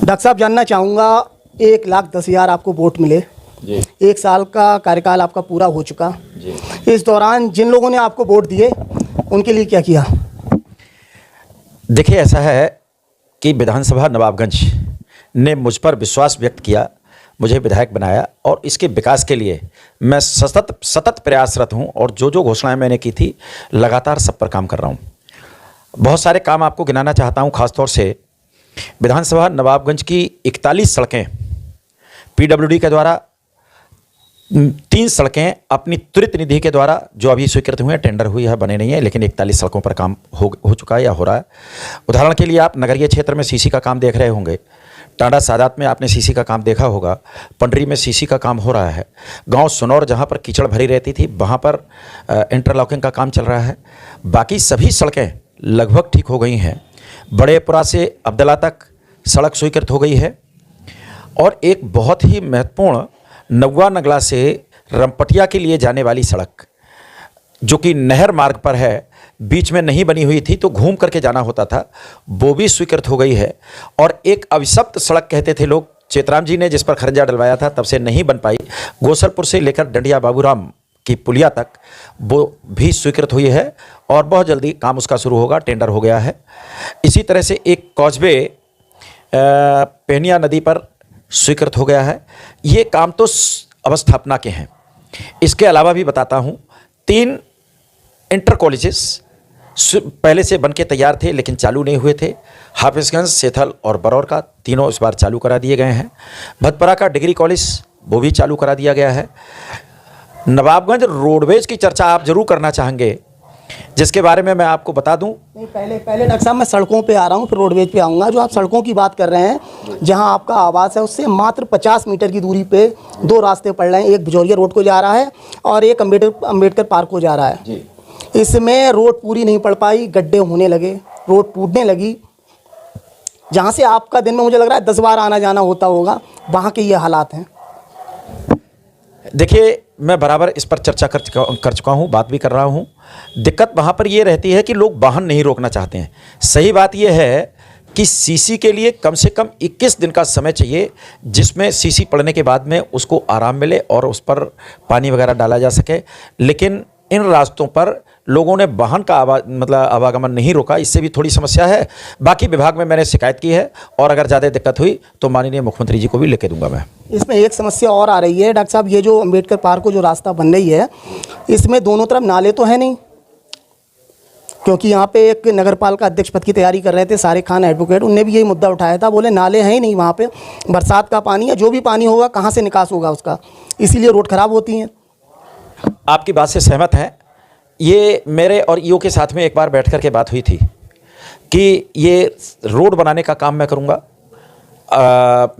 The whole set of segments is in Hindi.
डॉक्टर साहब, जानना चाहूँगा, 1,10,000 आपको वोट मिले जी। 1 साल का कार्यकाल आपका पूरा हो चुका जी। इस दौरान जिन लोगों ने आपको वोट दिए उनके लिए क्या किया? देखिए, ऐसा है कि विधानसभा नवाबगंज ने मुझ पर विश्वास व्यक्त किया, मुझे विधायक बनाया और इसके विकास के लिए मैं सतत प्रयासरत हूं और जो जो घोषणाएं मैंने की थी लगातार सब पर काम कर रहा हूं। बहुत सारे काम आपको गिनाना चाहता हूं। खासतौर से विधानसभा नवाबगंज की 41 सड़कें पीडब्ल्यूडी के द्वारा, 3 सड़कें अपनी त्वरित निधि के द्वारा जो अभी स्वीकृत हुए हैं, टेंडर हुई है, बने नहीं है, लेकिन 41 सड़कों पर काम हो चुका है या हो रहा है। उदाहरण के लिए आप नगरीय क्षेत्र में सीसी का काम देख रहे होंगे, टांडा सादात में आपने सीसी का काम देखा होगा, पंडरी में सीसी का काम हो रहा है, गांव सुनौर जहां पर कीचड़ भरी रहती थी वहां पर इंटरलॉकिंग का काम चल रहा है। बाकी सभी सड़कें लगभग ठीक हो गई हैं। बड़ेपुरा से अब्दला तक सड़क स्वीकृत हो गई है और एक बहुत ही महत्वपूर्ण नगवा नगला से रमपटिया के लिए जाने वाली सड़क जो कि नहर मार्ग पर है, बीच में नहीं बनी हुई थी तो घूम करके जाना होता था, वो भी स्वीकृत हो गई है। और एक अभिशप्त सड़क कहते थे लोग, चेतराम जी ने जिस पर खरंजा डलवाया था तब से नहीं बन पाई, गोसलपुर से लेकर डंडिया बाबूराम की पुलिया तक, वो भी स्वीकृत हुई है और बहुत जल्दी काम उसका शुरू होगा, टेंडर हो गया है। इसी तरह से एक कॉजवे पेनिया नदी पर स्वीकृत हो गया है। ये काम तो अवस्थापना के हैं। इसके अलावा भी बताता हूँ, 3 इंटर कॉलेजेस पहले से बन के तैयार थे लेकिन चालू नहीं हुए थे। हाफिजगंज, सेथल और बरौर का तीनों इस बार चालू करा दिए गए हैं। भदपरा का डिग्री कॉलेज वो भी चालू करा दिया गया है। नवाबगंज रोडवेज की चर्चा आप जरूर करना चाहेंगे, जिसके बारे में मैं आपको बता दूं। नहीं, पहले डॉक्टर साहब मैं सड़कों पे आ रहा हूँ, फिर रोडवेज पे आऊँगा। जो आप सड़कों की बात कर रहे हैं, जहाँ आपका आवास है उससे मात्र 50 मीटर की दूरी पे 2 रास्ते पड़ रहे हैं। एक भिजोरिया रोड को जा रहा है और एक अम्बेडकर पार्क को जा रहा है जी। इसमें रोड पूरी नहीं पड़ पाई, गड्ढे होने लगे, रोड टूटने लगी। जहाँ से आपका दिन में मुझे लग रहा है 10 बार आना जाना होता होगा, वहाँ के ये हालात हैं। देखिए, मैं बराबर इस पर चर्चा कर चुका हूँ, बात भी कर रहा हूँ। दिक्कत वहाँ पर ये रहती है कि लोग वाहन नहीं रोकना चाहते हैं। सही बात यह है कि सीसी के लिए कम से कम 21 दिन का समय चाहिए, जिसमें सीसी पड़ने के बाद में उसको आराम मिले और उस पर पानी वगैरह डाला जा सके। लेकिन इन रास्तों पर लोगों ने वाहन का आवागमन नहीं रोका, इससे भी थोड़ी समस्या है। बाकी विभाग में मैंने शिकायत की है और अगर ज़्यादा दिक्कत हुई तो माननीय मुख्यमंत्री जी को भी लेके दूंगा मैं। इसमें एक समस्या और आ रही है डॉक्टर साहब, ये जो अम्बेडकर पार्क को जो रास्ता बन रही है, इसमें दोनों तरफ नाले तो है नहीं, क्योंकि यहाँ पे एक नगरपाल का अध्यक्ष पद की तैयारी कर रहे थे सारे खान एडवोकेट, उनने भी यही मुद्दा उठाया था। बोले नाले हैं ही नहीं वहाँ पे, बरसात का पानी है, जो भी पानी होगा कहाँ से निकास होगा उसका, इसीलिए रोड खराब होती हैं। आपकी बात से सहमत हैं। ये मेरे और ईओ के साथ में एक बार बैठ कर के बात हुई थी कि ये रोड बनाने का काम मैं करूँगा,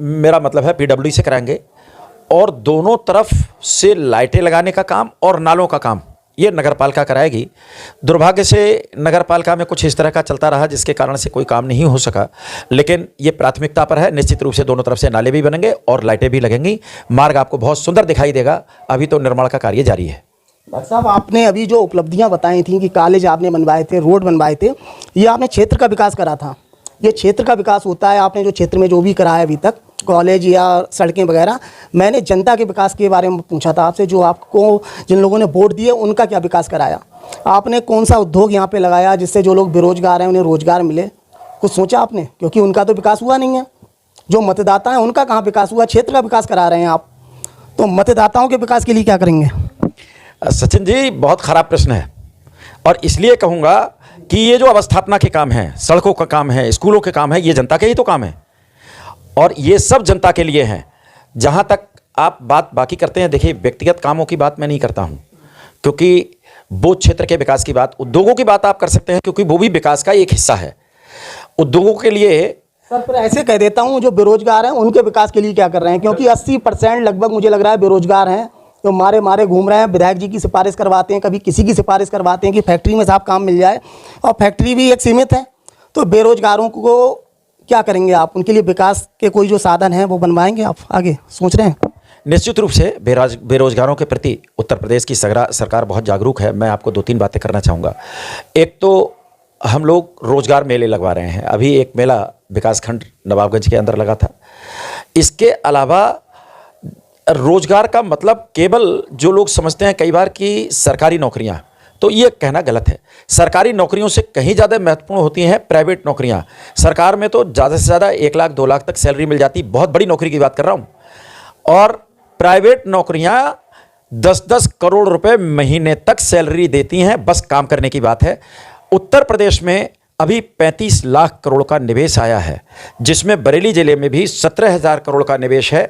मेरा मतलब है पीडब्ल्यूडी से कराएंगे, और दोनों तरफ से लाइटें लगाने का काम और नालों का काम ये नगरपालिका कराएगी। दुर्भाग्य से नगरपालिका में कुछ इस तरह का चलता रहा जिसके कारण से कोई काम नहीं हो सका, लेकिन ये प्राथमिकता पर है। निश्चित रूप से दोनों तरफ से नाले भी बनेंगे और लाइटें भी लगेंगी, मार्ग आपको बहुत सुंदर दिखाई देगा। अभी तो निर्माण का कार्य जारी है। डॉक्टर साहब, आपने अभी जो उपलब्धियां बताई थी कि कॉलेज आपने बनवाए थे, रोड बनवाए थे, ये आपने क्षेत्र का विकास करा था। ये क्षेत्र का विकास होता है, आपने जो क्षेत्र में जो भी करा है अभी तक, कॉलेज या सड़कें वगैरह। मैंने जनता के विकास के बारे में पूछा था आपसे, जो आपको जिन लोगों ने वोट दिए उनका क्या विकास कराया आपने? कौन सा उद्योग यहाँ पे लगाया जिससे जो लोग बेरोजगार हैं उन्हें रोजगार मिले? कुछ सोचा आपने? क्योंकि उनका तो विकास हुआ नहीं है। जो मतदाता हैं उनका कहाँ विकास हुआ? क्षेत्र का विकास करा रहे हैं आप, तो मतदाताओं के विकास के लिए क्या करेंगे? सचिन जी, बहुत ख़राब प्रश्न है और इसलिए कहूँगा कि ये जो अवस्थापना के काम हैं, सड़कों का काम है, स्कूलों के काम है, ये जनता के ही तो काम है और ये सब जनता के लिए हैं। जहाँ तक आप बात बाकी करते हैं, देखिए व्यक्तिगत कामों की बात मैं नहीं करता हूँ, क्योंकि वो क्षेत्र के विकास की बात, उद्योगों की बात आप कर सकते हैं, क्योंकि वो भी विकास का एक हिस्सा है। उद्योगों के लिए सर फिर ऐसे कह देता हूँ, जो बेरोजगार हैं उनके विकास के लिए क्या कर रहे हैं? क्योंकि 80% लगभग मुझे लग रहा है बेरोजगार हैं, तो मारे घूम रहे हैं। विधायक जी की सिफारिश करवाते हैं, कभी किसी की सिफारिश करवाते हैं कि फैक्ट्री में साहब काम मिल जाए, और फैक्ट्री भी एक सीमित है। तो बेरोजगारों को क्या करेंगे आप? उनके लिए विकास के कोई जो साधन है वो बनवाएंगे आप? आगे सोच रहे हैं? निश्चित रूप से बेरोजगारों के प्रति उत्तर प्रदेश की सरकार बहुत जागरूक है। मैं आपको 2-3 बातें करना चाहूँगा। एक तो हम लोग रोजगार मेले लगवा रहे हैं। अभी एक मेला विकासखंड नवाबगंज के अंदर लगा था। इसके अलावा रोजगार का मतलब केवल जो लोग समझते हैं कई बार कि सरकारी नौकरियां, तो ये कहना गलत है। सरकारी नौकरियों से कहीं ज़्यादा महत्वपूर्ण होती हैं प्राइवेट नौकरियां। सरकार में तो ज़्यादा से ज़्यादा 1 लाख 2 लाख तक सैलरी मिल जाती, बहुत बड़ी नौकरी की बात कर रहा हूँ। और प्राइवेट नौकरियां 10-10 करोड़ रुपए महीने तक सैलरी देती हैं, बस काम करने की बात है। उत्तर प्रदेश में अभी 35 लाख करोड़ का निवेश आया है, जिसमें बरेली जिले में भी 17,000 करोड़ का निवेश है।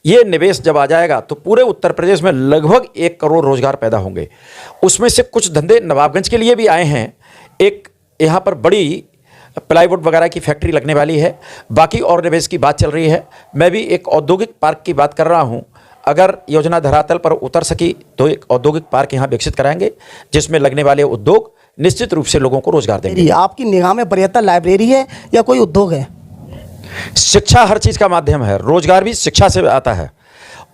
ये निवेश जब आ जाएगा तो पूरे उत्तर प्रदेश में लगभग 1 करोड़ रोजगार पैदा होंगे। उसमें से कुछ धंधे नवाबगंज के लिए भी आए हैं। एक यहाँ पर बड़ी प्लाईवुड वगैरह की फैक्ट्री लगने वाली है, बाकी और निवेश की बात चल रही है। मैं भी एक औद्योगिक पार्क की बात कर रहा हूँ। अगर योजना धरातल पर उतर सकी तो एक औद्योगिक पार्क यहाँ विकसित कराएंगे, जिसमें लगने वाले उद्योग निश्चित रूप से लोगों को रोजगार देंगे। आपकी निगाह में बेहतर लाइब्रेरी है या कोई उद्योग है? शिक्षा हर चीज़ का माध्यम है, रोजगार भी शिक्षा से आता है।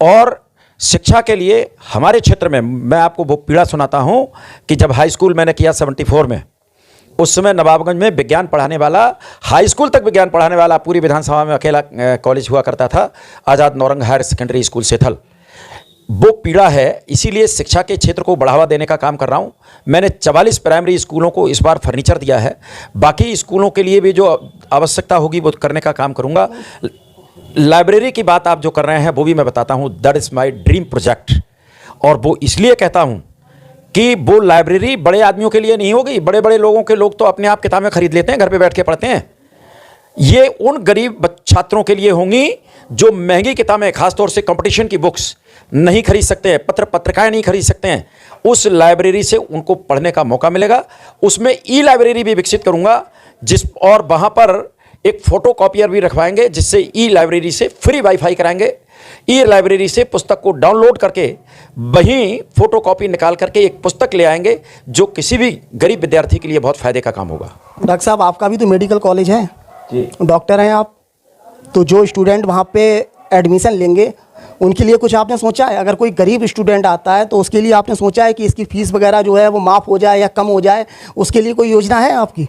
और शिक्षा के लिए हमारे क्षेत्र में मैं आपको वो पीड़ा सुनाता हूँ कि जब हाई स्कूल मैंने किया 74 में, उस समय नवाबगंज में विज्ञान पढ़ाने वाला, हाई स्कूल तक विज्ञान पढ़ाने वाला पूरी विधानसभा में अकेला कॉलेज हुआ करता था, आज़ाद Naurang higher secondary school Sethal. वो पीड़ा है, इसीलिए शिक्षा के क्षेत्र को बढ़ावा देने का काम कर रहा हूँ। मैंने 44 प्राइमरी स्कूलों को इस बार फर्नीचर दिया है। बाकी स्कूलों के लिए भी जो आवश्यकता होगी वो करने का काम करूँगा। लाइब्रेरी की बात आप जो कर रहे हैं वो भी मैं बताता हूँ, that is my dream project. और वो इसलिए कहता हूँ कि वो लाइब्रेरी बड़े आदमियों के लिए नहीं होगी। बड़े बड़े लोगों के लोग तो अपने आप किताबें खरीद लेते हैं, घर पे बैठ के पढ़ते हैं। ये उन गरीब छात्रों के लिए होंगी जो महंगी किताबें, खासतौर से कंपटीशन की बुक्स नहीं खरीद सकते हैं, पत्रिकाएं नहीं खरीद सकते हैं। उस लाइब्रेरी से उनको पढ़ने का मौका मिलेगा। उसमें ई लाइब्रेरी भी विकसित करूंगा, और वहाँ पर एक फ़ोटो कॉपियर भी रखवाएंगे, जिससे ई लाइब्रेरी से फ्री वाईफाई कराएंगे। ई लाइब्रेरी से पुस्तक को डाउनलोड करके वहीं फ़ोटो कॉपी निकाल करके एक पुस्तक ले आएंगे, जो किसी भी गरीब विद्यार्थी के लिए बहुत फ़ायदे का काम होगा। डॉक्टर साहब, आपका भी तो मेडिकल कॉलेज है जी, डॉक्टर हैं आप, तो जो स्टूडेंट वहाँ पे एडमिशन लेंगे उनके लिए कुछ आपने सोचा है? अगर कोई गरीब स्टूडेंट आता है तो उसके लिए आपने सोचा है कि इसकी फ़ीस वगैरह जो है वो माफ़ हो जाए या कम हो जाए, उसके लिए कोई योजना है आपकी?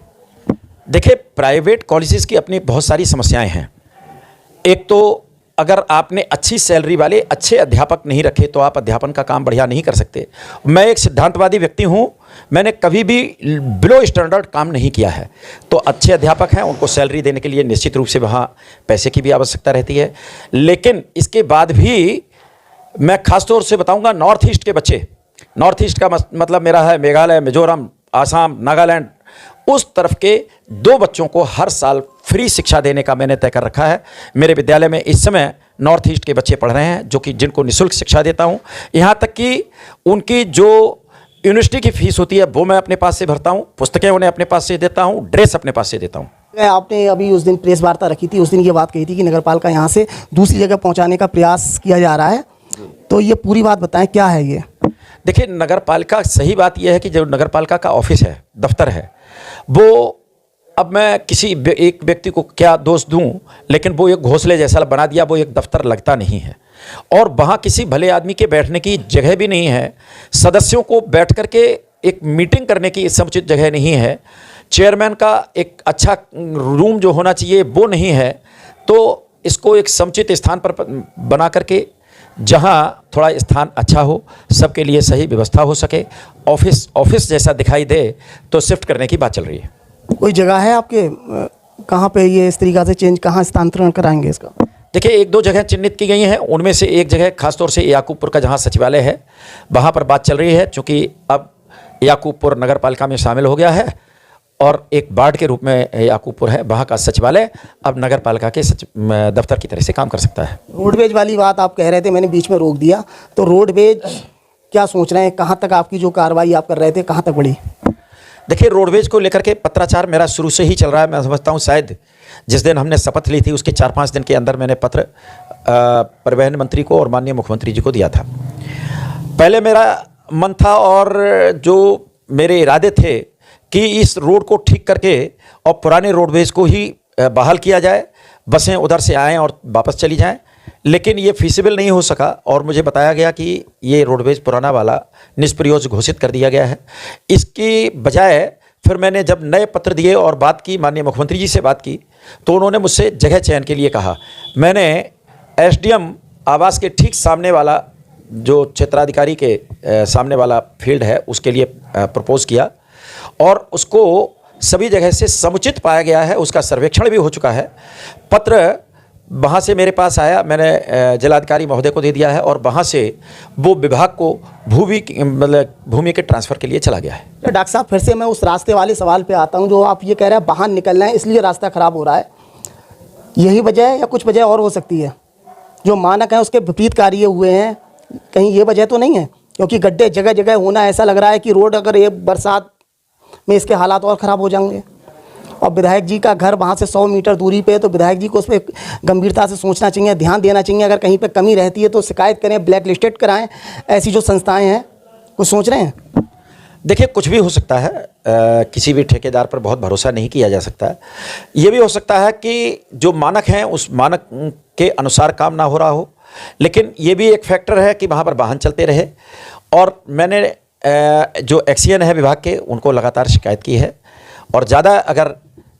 देखिए, प्राइवेट कॉलेजेस की अपनी बहुत सारी समस्याएं हैं। एक तो अगर आपने अच्छी सैलरी वाले अच्छे अध्यापक नहीं रखे तो आप अध्यापन का काम बढ़िया नहीं कर सकते। मैं एक सिद्धांतवादी व्यक्ति हूं, मैंने कभी भी बिलो स्टैंडर्ड काम नहीं किया है। तो अच्छे अध्यापक हैं, उनको सैलरी देने के लिए निश्चित रूप से वहाँ पैसे की भी आवश्यकता रहती है। लेकिन इसके बाद भी मैं खासतौर से बताऊंगा, नॉर्थ ईस्ट के बच्चे, नॉर्थ ईस्ट का मतलब मेरा है मेघालय, मिजोरम, आसाम, नागालैंड, उस तरफ के 2 बच्चों को हर साल फ्री शिक्षा देने का मैंने तय कर रखा है। मेरे विद्यालय में इस समय नॉर्थ ईस्ट के बच्चे पढ़ रहे हैं, जो कि जिनको निःशुल्क शिक्षा देता हूं। यहाँ तक कि उनकी जो यूनिवर्सिटी की फीस होती है वो मैं अपने पास से भरता हूं, पुस्तकें उन्हें अपने पास से देता हूं, ड्रेस अपने पास से देता हूं। आपने अभी उस दिन प्रेस वार्ता रखी थी, उस दिन ये बात कही थी कि नगरपालिका यहाँ से दूसरी जगह पहुँचाने का प्रयास किया जा रहा है, तो ये पूरी बात बताएं, क्या है ये? देखिए, नगरपालिका, सही बात यह है कि जो नगरपालिका का ऑफिस है, दफ्तर है, वो, अब मैं किसी एक व्यक्ति को क्या दोष दूं, लेकिन वो एक घोंसले जैसा बना दिया, वो एक दफ्तर लगता नहीं है। और वहाँ किसी भले आदमी के बैठने की जगह भी नहीं है, सदस्यों को बैठ करके एक मीटिंग करने की समुचित जगह नहीं है, चेयरमैन का एक अच्छा रूम जो होना चाहिए वो नहीं है। तो इसको एक समुचित स्थान पर बना करके, जहाँ थोड़ा स्थान अच्छा हो, सबके लिए सही व्यवस्था हो सके, ऑफिस जैसा दिखाई दे, तो शिफ्ट करने की बात चल रही है। कोई जगह है आपके कहाँ पे ये इस तरीक़ा से चेंज, कहाँ स्थानांतरण कराएंगे इसका? देखिए, 1-2 जगह चिन्हित की गई हैं, उनमें से एक जगह खासतौर से याकूबपुर का जहाँ सचिवालय है, वहाँ पर बात चल रही है। चूँकि अब याकूबपुर नगर पालिका में शामिल हो गया है और एक वार्ड के रूप में याकूबपुर है, वहाँ का सचिवालय अब नगर पालिका के दफ्तर की तरह से काम कर सकता है। रोडवेज वाली बात आप कह रहे थे, मैंने बीच में रोक दिया, तो रोडवेज क्या सोच रहे हैं, कहाँ तक आपकी जो कार्रवाई आप कर रहे थे कहाँ तक बढ़ी? देखिए, रोडवेज को लेकर के पत्राचार मेरा शुरू से ही चल रहा है। मैं समझता हूँ शायद जिस दिन हमने शपथ ली थी उसके 4-5 दिन के अंदर मैंने पत्र परिवहन मंत्री को और माननीय मुख्यमंत्री जी को दिया था। पहले मेरा मन था और जो मेरे इरादे थे कि इस रोड को ठीक करके और पुराने रोडवेज को ही बहाल किया जाए, बसें उधर से आएँ और वापस चली जाएं। लेकिन ये फीसिबल नहीं हो सका और मुझे बताया गया कि ये रोडवेज पुराना वाला निष्प्रयोज्य घोषित कर दिया गया है। इसकी बजाय फिर मैंने जब नए पत्र दिए और बात की, माननीय मुख्यमंत्री जी से बात की, तो उन्होंने मुझसे जगह चयन के लिए कहा। मैंने एसडीएम आवास के ठीक सामने वाला, जो क्षेत्राधिकारी के सामने वाला फील्ड है, उसके लिए प्रपोज़ किया और उसको सभी जगह से समुचित पाया गया है। उसका सर्वेक्षण भी हो चुका है। पत्र वहाँ से मेरे पास आया, मैंने जिलाधिकारी महोदय को दे दिया है और वहाँ से वो विभाग को भूमि के ट्रांसफ़र के लिए चला गया है। डॉक्टर साहब, फिर से मैं उस रास्ते वाले सवाल पे आता हूँ, जो आप ये कह रहे हैं बाहर निकलना है इसलिए रास्ता ख़राब हो रहा है। यही वजह है या कुछ वजह और हो सकती है? जो मानक हैं उसके विपरीत कार्य हुए हैं, कहीं ये वजह तो नहीं है? क्योंकि गड्ढे जगह जगह होना, ऐसा लग रहा है कि रोड अगर ये बरसात में इसके हालात और ख़राब हो जाएंगे। और विधायक जी का घर वहाँ से 100 मीटर दूरी पे है, तो विधायक जी को उस पर गंभीरता से सोचना चाहिए, ध्यान देना चाहिए। अगर कहीं पे कमी रहती है तो शिकायत करें, ब्लैक लिस्टेड कराएं। ऐसी जो संस्थाएं हैं, कुछ सोच रहे हैं? देखिए, कुछ भी हो सकता है। किसी भी ठेकेदार पर बहुत भरोसा नहीं किया जा सकता है। ये भी हो सकता है कि जो मानक हैं उस मानक के अनुसार काम ना हो रहा हो, लेकिन ये भी एक फैक्टर है कि वहाँ पर वाहन चलते रहे। और मैंने जो एक्सीएन है विभाग के, उनको लगातार शिकायत की है। और ज़्यादा अगर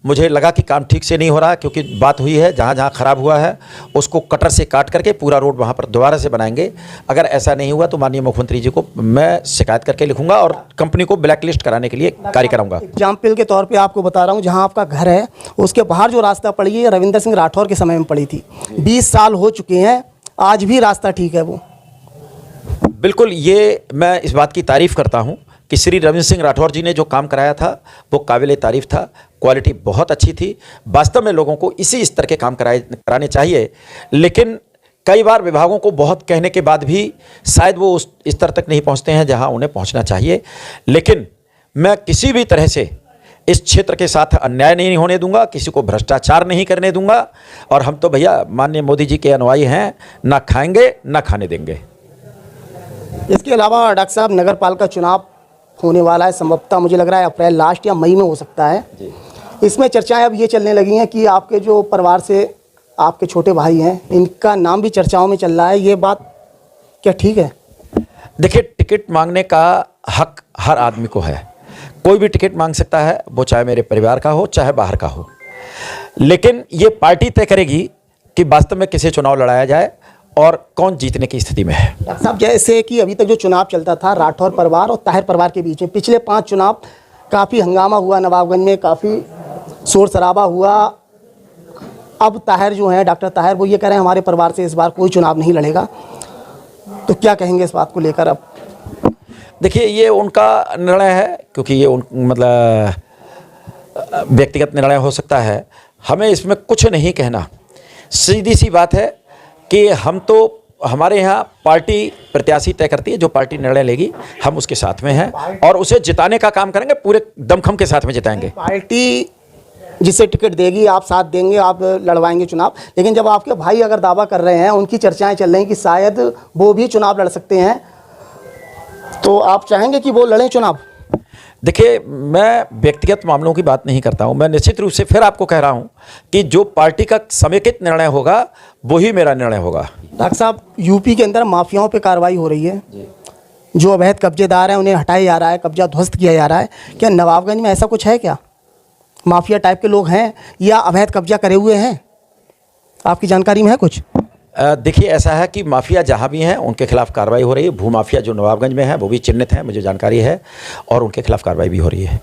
मुझे लगा कि काम ठीक से नहीं हो रहा, क्योंकि बात हुई है जहाँ जहाँ ख़राब हुआ है उसको कटर से काट करके पूरा रोड वहाँ पर दोबारा से बनाएंगे। अगर ऐसा नहीं हुआ तो माननीय मुख्यमंत्री जी को मैं शिकायत करके लिखूंगा और कंपनी को ब्लैक लिस्ट कराने के लिए कार्य कराऊंगा। एग्जाम्पल के तौर पे आपको बता रहा हूँ, जहाँ आपका घर है उसके बाहर जो रास्ता पड़ी है, रविंद्र सिंह राठौर के समय में पड़ी थी। 20 साल हो चुके हैं, आज भी रास्ता ठीक है वो? बिल्कुल, ये मैं इस बात की तारीफ़ करता हूँ कि श्री रविंद्र सिंह राठौर जी ने जो काम कराया था वो काबिल तारीफ़ था। क्वालिटी बहुत अच्छी थी। वास्तव में लोगों को इसी स्तर के काम कराने चाहिए, लेकिन कई बार विभागों को बहुत कहने के बाद भी शायद वो उस स्तर तक नहीं पहुंचते हैं जहां उन्हें पहुंचना चाहिए। लेकिन मैं किसी भी तरह से इस क्षेत्र के साथ अन्याय नहीं होने दूंगा, किसी को भ्रष्टाचार नहीं करने दूंगा। और हम तो भैया माननीय मोदी जी के अनुयायी हैं, ना खाएंगे ना खाने देंगे। इसके अलावा डॉक्टर साहब, नगर पालिका चुनाव होने वाला है, संभवतः मुझे लग रहा है अप्रैल लास्ट या मई में हो सकता है। इसमें चर्चाएं अब ये चलने लगी हैं कि आपके जो परिवार से आपके छोटे भाई हैं, इनका नाम भी चर्चाओं में चल रहा है। ये बात क्या ठीक है? देखिए, टिकट मांगने का हक हर आदमी को है। कोई भी टिकट मांग सकता है, वो चाहे मेरे परिवार का हो चाहे बाहर का हो। लेकिन ये पार्टी तय करेगी कि वास्तव में किसे चुनाव लड़ाया जाए और कौन जीतने की स्थिति में है। डॉक्टर साहब, जैसे कि अभी तक जो चुनाव चलता था राठौर परिवार और ताहिर परिवार के बीच में, पिछले 5 चुनाव काफ़ी हंगामा हुआ, नवाबगंज में काफ़ी शोर शराबा हुआ। अब ताहिर जो हैं, डॉक्टर ताहिर, वो ये कह रहे हैं हमारे परिवार से इस बार कोई चुनाव नहीं लड़ेगा। तो क्या कहेंगे इस बात को लेकर? अब देखिए, ये उनका निर्णय है, क्योंकि ये मतलब व्यक्तिगत निर्णय हो सकता है। हमें इसमें कुछ नहीं कहना। सीधी सी बात है कि हम तो, हमारे यहाँ पार्टी प्रत्याशी तय करती है, जो पार्टी निर्णय लेगी हम उसके साथ में हैं और उसे जिताने का काम करेंगे, पूरे दमखम के साथ में जिताएंगे। पार्टी जिसे टिकट देगी आप साथ देंगे, आप लड़वाएंगे चुनाव। लेकिन जब आपके भाई अगर दावा कर रहे हैं, उनकी चर्चाएं चल रही हैं कि शायद वो भी चुनाव लड़ सकते हैं, तो आप चाहेंगे कि वो लड़ें चुनाव? देखिए, मैं व्यक्तिगत मामलों की बात नहीं करता हूं। मैं निश्चित रूप से फिर आपको कह रहा हूं कि जो पार्टी का समेकित निर्णय होगा वही मेरा निर्णय होगा। डॉक्टर साहब, यूपी के अंदर माफियाओं पे कार्रवाई हो रही है। जो अवैध कब्जेदार हैं उन्हें हटाया जा रहा है, कब्जा ध्वस्त किया जा रहा है। क्या नवाबगंज में ऐसा कुछ है? क्या माफिया टाइप के लोग हैं या अवैध कब्जा करे हुए हैं? आपकी जानकारी में है कुछ? देखिए, ऐसा है कि माफिया जहाँ भी हैं उनके खिलाफ कार्रवाई हो रही है। भूमाफिया जो नवाबगंज में है वो भी चिन्हित है, मुझे जानकारी है, और उनके खिलाफ कार्रवाई भी हो रही है।